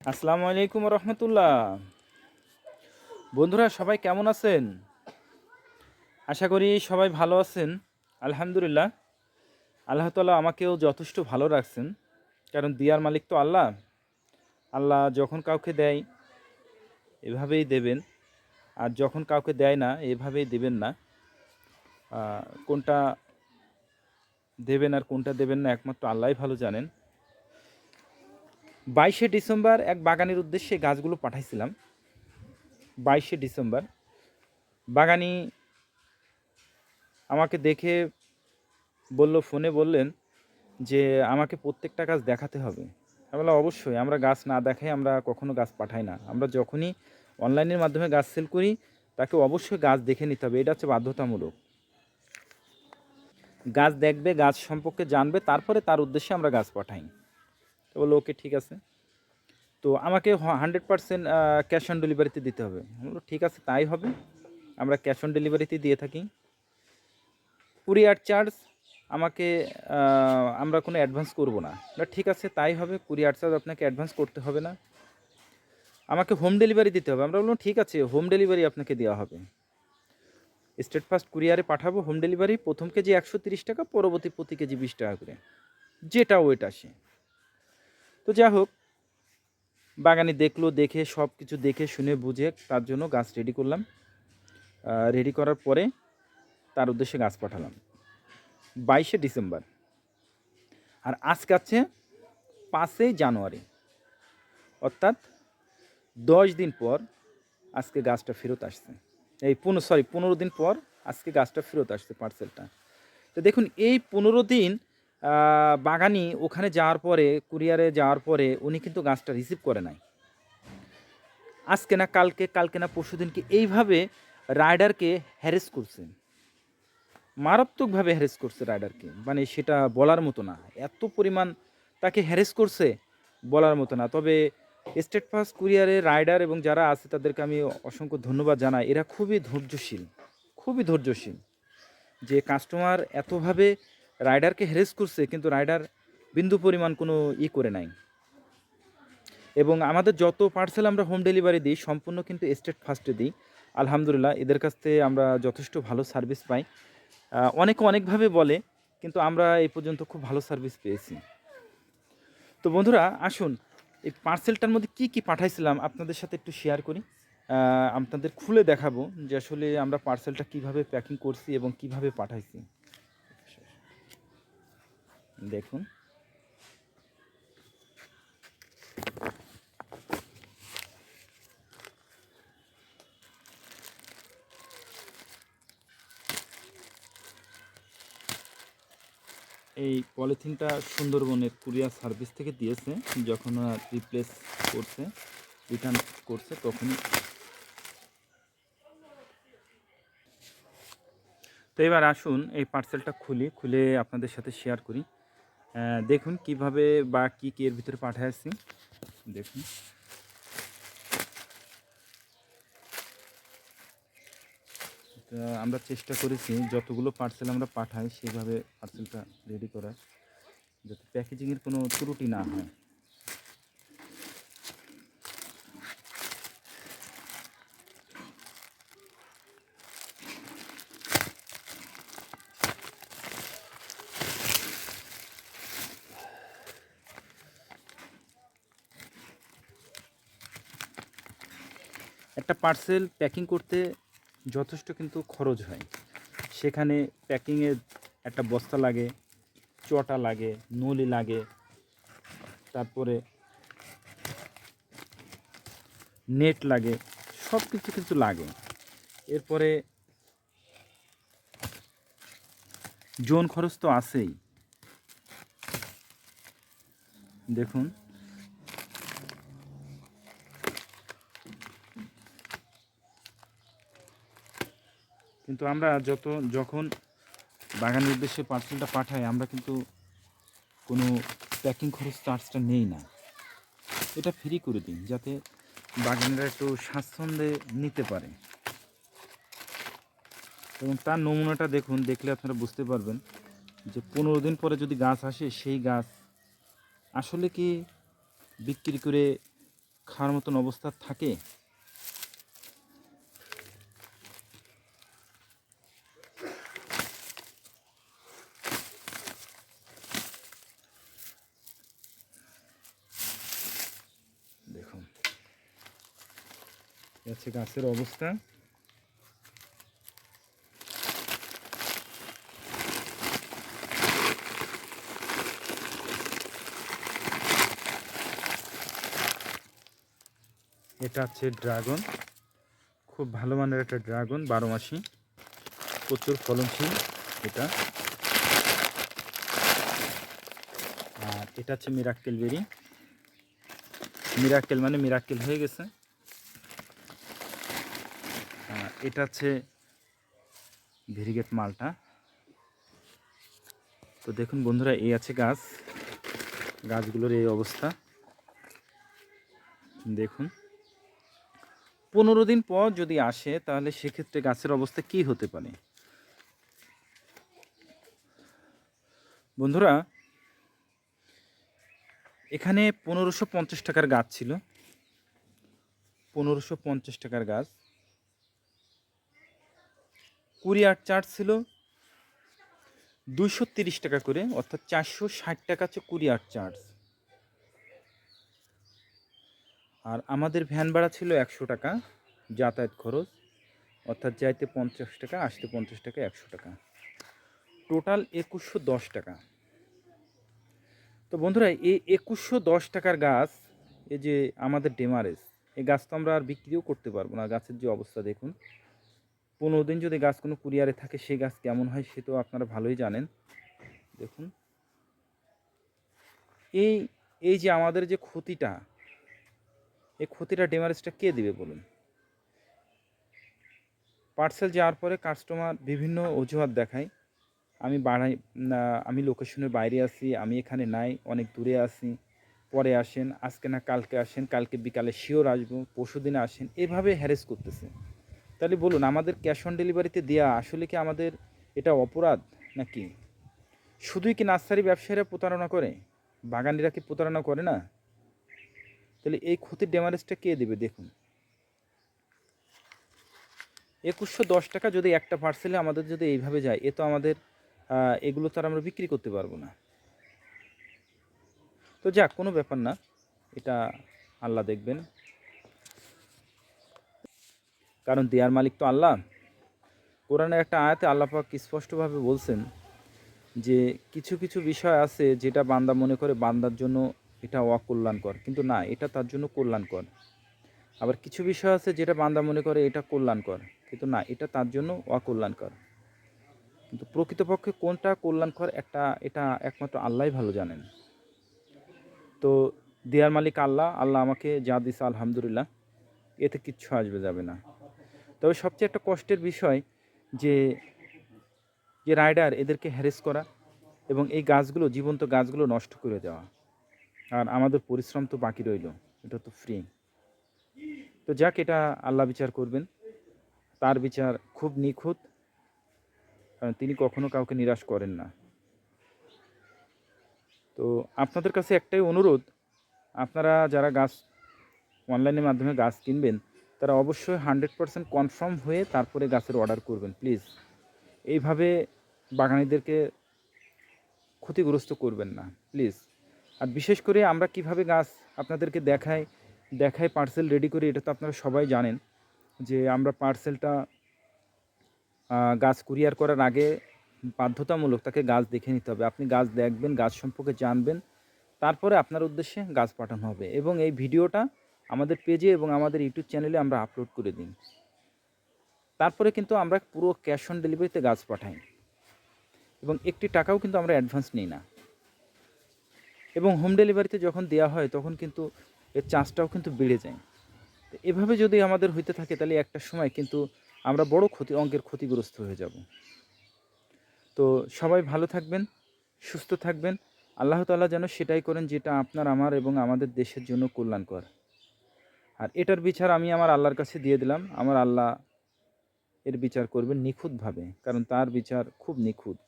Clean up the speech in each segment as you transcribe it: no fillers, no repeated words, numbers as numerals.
আসসালামু আলাইকুম রহমতুল্লাহ। বন্ধুরা সবাই কেমন আছেন? আশা করি সবাই ভালো আছেন। আলহামদুলিল্লাহ, আল্লাহ তাআলা আমাকেও যথেষ্ট ভালো রাখছেন। কারণ দিয়ার মালিক তো আল্লাহ। আল্লাহ যখন কাউকে দেয় এভাবেই দেবেন, আর যখন কাউকে দেয় না এভাবেই দেবেন না। কোনটা দেবেন আর কোনটা দেবেন না একমাত্র আল্লাহই ভালো জানেন। 22শে ডিসেম্বর এক বাগানের উদ্দেশ্যে গাছগুলো পাঠাইছিলাম। 22শে ডিসেম্বর বাগানি আমাকে দেখে ফোনে বললেন যে আমাকে প্রত্যেকটা গাছ দেখাতে হবে। আমি বললাম অবশ্যই, আমরা গাছ না দেখাই আমরা কখনো গাছ পাঠাই না। আমরা যখনই অনলাইনের মাধ্যমে গাছ সেল করি তাকে অবশ্যই গাছ দেখে নিতে হবে, এটা হচ্ছে বাধ্যতামূলক। গাছ দেখবে, গাছ সম্পর্কে জানবে, তারপরে তার উদ্দেশ্যে আমরা গাছ পাঠাই। তো বললো ওকে ঠিক আছে। তো আমাকে 100% ক্যাশ অন ডেলিভারিতে দিতে হবে। আমি বললো ঠিক আছে তাই হবে, আমরা ক্যাশ অন ডেলিভারিতে দিয়ে থাকি। কুরিয়ার চার্জ আমাকে আমরা কোনো অ্যাডভান্স করব না। ঠিক আছে তাই হবে, কুরিয়ার চার্জ আপনাকে অ্যাডভান্স করতে হবে না, আমাকে হোম ডেলিভারি দিতে হবে। আমরা বললাম ঠিক আছে, হোম ডেলিভারি আপনাকে দেওয়া হবে। স্টেট ফার্স্ট কুরিয়ারে পাঠাবো হোম ডেলিভারি। প্রথম কেজি 130 টাকা, পরবর্তী প্রতি কেজি 20 টাকা করে, যেটা ওয়েট আসে। তো যাই হোক, বাগানে দেখলো, দেখে সব কিছু দেখে শুনে বুঝে তার জন্য গাছ রেডি করলাম। রেডি করার পরে তার উদ্দেশ্যে গাছ পাঠালাম 22শে ডিসেম্বর। আর আজকে আছে 5ই জানুয়ারি, অর্থাৎ 10 দিন পর আজকে গাছটা ফেরত আসছে। 15 দিন পর আজকে গাছটা ফেরত আসছে, পার্সেলটা। তো দেখুন, এই 15 দিন বাগানি ওখানে যাওয়ার পরে, কুরিয়ারে যাওয়ার পরে উনি কিন্তু গাছটা রিসিভ করে নাই। আজকে না কালকে, কালকে না পরশু দিনকে এইভাবে রাইডারকে হ্যারেস করছে, মারাত্মকভাবে হ্যারেস করছে রাইডারকে। মানে সেটা বলার মতো না, এত পরিমাণ তাকে হ্যারেস করছে বলার মতো না। তবে স্টেট ফার্স্ট কুরিয়ারের রাইডার এবং যারা আছে তাদেরকে আমি অসংখ্য ধন্যবাদ জানাই। এরা খুবই ধৈর্যশীল, খুবই ধৈর্যশীল। যে কাস্টমার এতভাবে রাইডারকে হ্যারেস করছে কিন্তু রাইডার বিন্দু পরিমাণ কোনো করে নাই। এবং আমাদের যত পার্সেল আমরা হোম ডেলিভারি দিই সম্পূর্ণ কিন্তু স্টেট ফার্স্টে দিই। আলহামদুলিল্লাহ, এদের কাছ থেকে আমরা যথেষ্ট ভালো সার্ভিস পাই। অনেকে অনেকভাবে বলে, কিন্তু আমরা এই পর্যন্ত খুব ভালো সার্ভিস পেয়েছি। তো বন্ধুরা আসুন, এই পার্সেলটার মধ্যে কি কি পাঠাইছিলাম আপনাদের সাথে একটু শেয়ার করি। আপনাদের খুলে দেখাবো যে আসলে আমরা পার্সেলটা কিভাবে প্যাকিং করছি এবং কিভাবে পাঠাইছি। দেখুন, এই পলিথিনটা সুন্দরবনের কুরিয়ার সার্ভিস থেকে দিয়েছে, যখন রিপ্লেস করছে, রিটার্ন করছে তখনই। তো এবার আসুন এই পার্সেলটা খুলে আপনাদের সাথে শেয়ার করি। দেখুন কিভাবে বা কী কী এর ভিতরে পাঠাচ্ছি। দেখুন, আমরা চেষ্টা করেছি যতগুলো পার্সেল আমরা পাঠাই সেভাবে পার্সেলটা রেডি করার, যাতে প্যাকেজিংয়ের কোনো ত্রুটি না হয়। একটা পার্সেল প্যাকিং করতে যথেষ্ট কিন্তু খরচ হয়। সেখানে প্যাকিংয়ের একটা বস্তা লাগে, চটা লাগে, নলি লাগে, তারপরে নেট লাগে, সব কিছু কিন্তু লাগে। এরপরে জোন খরচ তো আছেই। দেখুন, কিন্তু আমরা যখন বাগানের উদ্দেশ্যে পার্সেলটা পাঠাই আমরা কিন্তু কোনো প্যাকিং খরচ চার্জটা নেই না, এটা ফ্রি করে দিন যাতে বাগানেরা একটু স্বাচ্ছন্দ্যে নিতে পারে। এবং তার নমুনাটা দেখুন, দেখলে আপনারা বুঝতে পারবেন যে 15 দিন পরে যদি গাছ আসে সেই গাছ আসলে কি বিক্রি করে খাওয়ার মতন অবস্থা থাকে। দেখুন হচ্ছে গাছের অবস্থা। এটা হচ্ছে ড্রাগন, খুব ভালো মানের একটা ড্রাগন, 12 মাসি, প্রচুর ফলনশীল এটা। আর এটা হচ্ছে মিরাক্কেল বেরি। মিরাক্কেল মানে মিরাক্কেল হয়ে গেছে। আর এটা হচ্ছে ভেরিগেট মালটা। তো দেখুন বন্ধুরা, এই আছে গাছগুলোর এই অবস্থা। দেখুন 15 দিন পর যদি আসে তাহলে সেক্ষেত্রে গাছের অবস্থা কি হতে পারে। বন্ধুরা এখানে 1550 টাকার গাছ ছিল, 1550 টাকার গাছ। কুরিয়ার চার্জ ছিল 230 টাকা করে, অর্থাৎ 460 টাকা হচ্ছে কুরিয়ার চার্জ। আর আমাদের ভ্যান ভাড়া ছিল 100 টাকা যাতায়াত খরচ, অর্থাৎ যাইতে 50 টাকা, আসতে 50 টাকা, 100 টাকা, টোটাল 2110 টাকা। তো বন্ধুরা এই 2110 টাকার গাছ, এই যে আমাদের ডেমারেজ, এই গাছ তো আমরা আর বিক্রিও করতে পারবো না। গাছের যে অবস্থা দেখুন, 15 দিন যদি গাছ কোনো কুরিয়ারে থাকে সেই গাছ কেমন হয় সে তো আপনারা ভালোই জানেন। দেখুন এই এই যে আমাদের যে ক্ষতিটা, এই ক্ষতিটা ডেমারেজটা কে দিবে বলুন? পার্সেল যাওয়ার পরে কাস্টমার বিভিন্ন অজুহাত দেখায়, আমি বাড়াই না, আমি লোকেশনের বাইরে আছি, আমি এখানে নাই, অনেক দূরে আছি, পরে আসেন, আজকে না কালকে আসেন, কালকে বিকালে শিওর আসবো, পরশু দিনে আসেন, এভাবে হ্যারেস করতেছে। তাহলে বলুন আমাদের ক্যাশ অন ডেলিভারিতে দেওয়া আসলে কি আমাদের এটা অপরাধ নাকি? শুধুই কি নার্সারি ব্যবসায়ীরা প্রতারণা করে, বাগানিরা কি প্রতারণা করে না? তাহলে এই ক্ষতির ড্যামারেজটা কে দেবে? দেখুন 2110 টাকা যদি একটা পার্সেলে আমাদের যদি এইভাবে যায়, এ তো আমাদের এগুলো তো আর আমরা বিক্রি করতে পারবো না। তো যাক, কোনো ব্যাপার না, এটা আল্লাহ দেখবেন, কারণ দেয়ার মালিক তো আল্লাহ। কোরআনের একটা আয়াতে আল্লাহ পাক স্পষ্টভাবে বলছেন যে কিছু কিছু বিষয় আছে যেটা বান্দা মনে করে বান্দার জন্য এটা অকল্যাণকর, কিন্তু না, এটা তার জন্য কল্যাণকর। আবার কিছু বিষয় আছে যেটা বান্দা মনে করে এটা কল্যাণকর, কিন্তু না, এটা তার জন্য অকল্যাণকর। কিন্তু প্রকৃতপক্ষে কোনটা কল্যাণকর এটা একমাত্র আল্লাহই ভালো জানেন। তো দেয়ার মালিক আল্লাহ, আল্লাহ আমাকে যা দিছে আলহামদুলিল্লাহ, এতে কিচ্ছু আসবে যাবে না। তবে সবচেয়ে একটা কষ্টের বিষয় যে রাইডার এদেরকে হ্যারেস করা এবং এই গাছগুলো, জীবন্ত গাছগুলো নষ্ট করে দেওয়া, আর আমাদের পরিশ্রম তো বাকি রইল, এটা তো ফ্রি। তো যাক, এটা আল্লাহ বিচার করবেন, তার বিচার খুব নিখুঁত, কারণ তিনি কখনো কাউকে নিরাশ করেন না। তো আপনাদের কাছে একটাই অনুরোধ, আপনারা যারা গাছ অনলাইনের মাধ্যমে গাছ কিনবেন তারা অবশ্যই 100% কনফার্ম হয়ে তারপরে গাছের অর্ডার করবেন প্লিজ। এইভাবে বাগানীদেরকে ক্ষতিগ্রস্ত করবেন না প্লিজ। আর বিশেষ করে আমরা কিভাবে গাছ আপনাদেরকে দেখাই পার্সেল রেডি করি, এটা তো আপনারা সবাই জানেন যে আমরা পার্সেলটা গাছ কুরিয়ার করার আগে বাধ্যতামূলক তাকে গাছ দেখে নিতে হবে। আপনি গাছ দেখবেন, গাছ সম্পর্কে জানবেন, তারপরে আপনার উদ্দেশ্যে গাছ পাঠানো হবে। এবং এই ভিডিওটা আমাদের পেজে এবং আমাদের ইউটিউব চ্যানেলে আমরা আপলোড করে দিই। তারপরে কিন্তু আমরা পুরো ক্যাশ অন ডেলিভারিতে গাছ পাঠাই এবং একটি টাকাও কিন্তু আমরা অ্যাডভান্স নিই না। এবং হোম ডেলিভারিতে যখন দেওয়া হয় তখন কিন্তু এর চার্জটাও কিন্তু বেড়ে যায়। তো এভাবে যদি আমাদের হইতে থাকে তাহলে একটা সময় কিন্তু আমরা বড় অঙ্কের ক্ষতিগ্রস্ত হয়ে যাব। তো সবাই ভালো থাকবেন, সুস্থ থাকবেন। আল্লাহ তাআলা যেন সেটাই করেন যেটা আপনার, আমার এবং আমাদের দেশের জন্য কল্যাণকর। আর এটার বিচার আমি আমার আল্লাহর কাছে দিয়ে দিলাম। আমার আল্লাহ এর বিচার করবেন নিখুঁতভাবে, কারণ তার বিচার খুব নিখুঁত।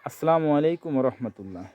আসসালামু আলাইকুম ওয়া রাহমাতুল্লাহ।